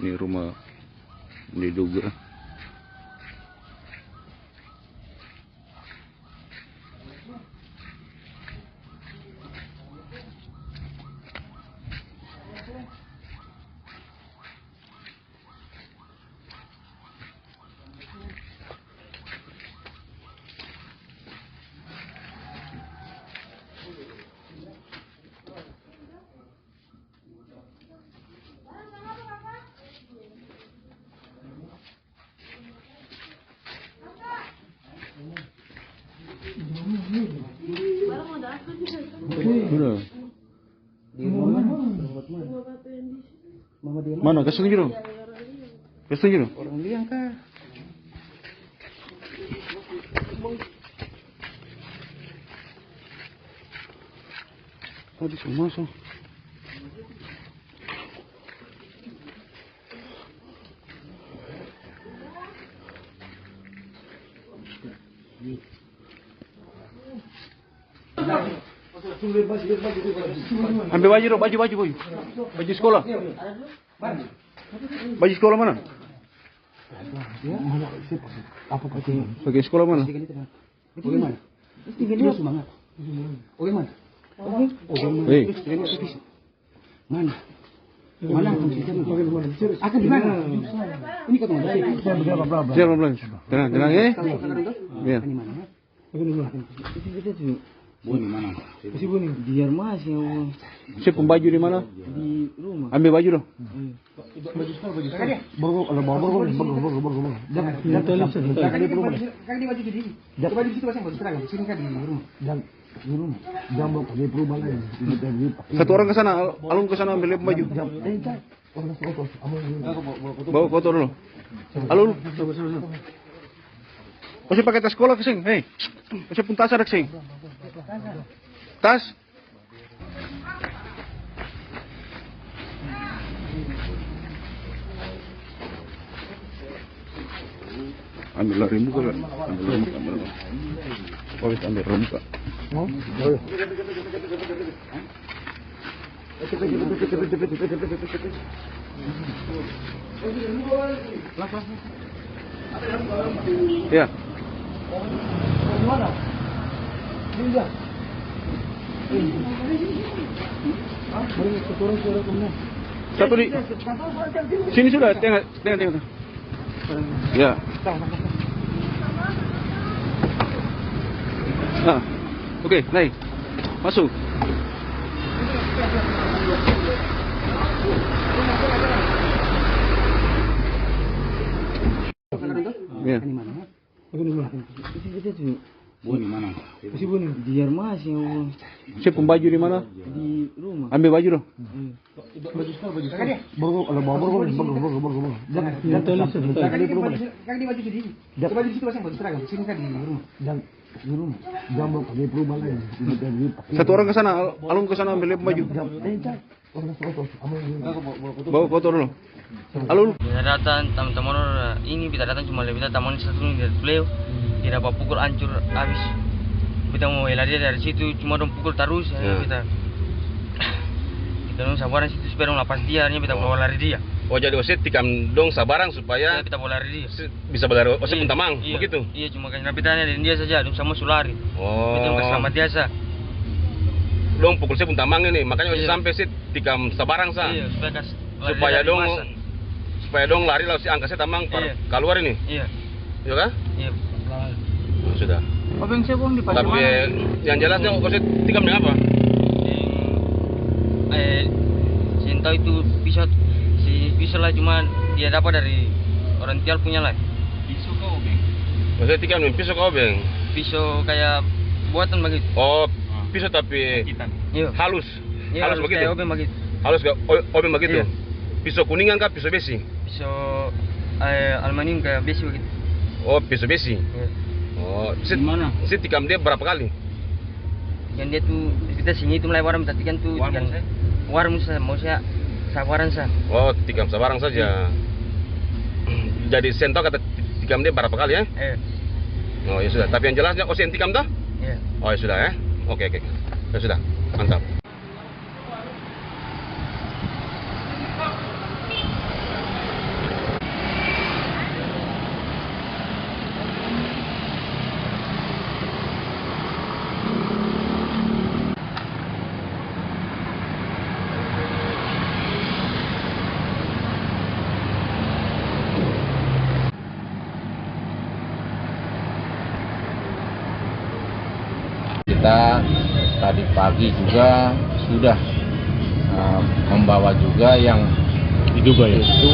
Ini rumah diduga. Udah. Mana? Kasih tunjuk dong. Kasih tunjuk dong. Orang liang kah? Tadi semua so. Ambil baju dong, baju sekolah. Baju sekolah mana? Apa pakai? Pakai sekolah mana? Bagaimana? Dia semangat. Bagaimana? Hei, Mana? Mana akan di mana? Ini kau tunggu. jangan pelan. Tenang ya. Ya. Boni mana? Si Boni biar mas yang Siap pembaju di mana? di rumah. Ambil baju dong. Satu orang ke sana, Alun ke sana ambil baju. Bawa kotor dulu. Alun. Masih pakai tas sekolah kesing, hei. Masih pun tas ada kesing. Tas. Ambil lari muka kan? Ambil. Oh, ambil muka. Oh, boleh. Ya. Satu di sini sudah, tengok. Ya. Nah, oke, naik, masuk. Ya. Boni mana? Si Boni biar mas yang Siap pembaju di mana? di rumah. Ambil baju dong. Satu orang ke sana, Alun ke sana ambil baju. Bawa kotor dulu. Alun. Kita datang teman-teman ini kita datang cuma lebih teman satu ini dari beliau. Tidak apa pukul hancur habis. Kita mau lari dari situ cuma dong pukul terus ya. Kita dong sabaran situ supaya dong lepas dia, kita bawa lari dia. Oh, jadi oset tikam dong sabarang supaya Kita bawa lari dia. bisa berlari oset pun tamang, Iya, begitu. Iya, cuma kan rapitanya dan dia saja, dong sama sulari. Oh. Itu yang selamat biasa. Dong pukul saya pun tamang ini, makanya oset Iya. sampai sit tikam sabarang sa. Iya, Supaya dong lari lalu si angka saya tamang Iya. keluar ini. Iya. Iya kan? Iya. Oh, sudah. Apa yang saya buang di pasar Tapi mana? yang jelasnya oset tikam dengan apa? Cinta itu pisau lah, cuma dia dapat dari orang Tial punya lah. Pisau kau, Beng. Oset tikam dengan pisau kau beng. Pisau kayak buatan begitu. Oh, pisau tapi Iya. halus. Iya, Halus begitu. kayak obeng begitu. Halus gak? Obeng begitu. Iya. Pisau kuningan kah pisau besi? Pisau aluminium kayak besi begitu. Oh, pisau besi. Iya. Oh, Mana? sit tikam dia berapa kali? Yang dia tuh kita sini itu mulai warm tapi kan tuh Warm, yang warm mau saya sabaran sa. Oh, tikam sabarang saja. Jadi sentok kata tikam dia berapa kali ya? Oh, ya sudah. Tapi yang jelasnya osen tikam dah? Iya. Oh, ya sudah ya. Oke. Ya sudah. Mantap. kita tadi pagi juga sudah membawa juga yang Diduga ya? itu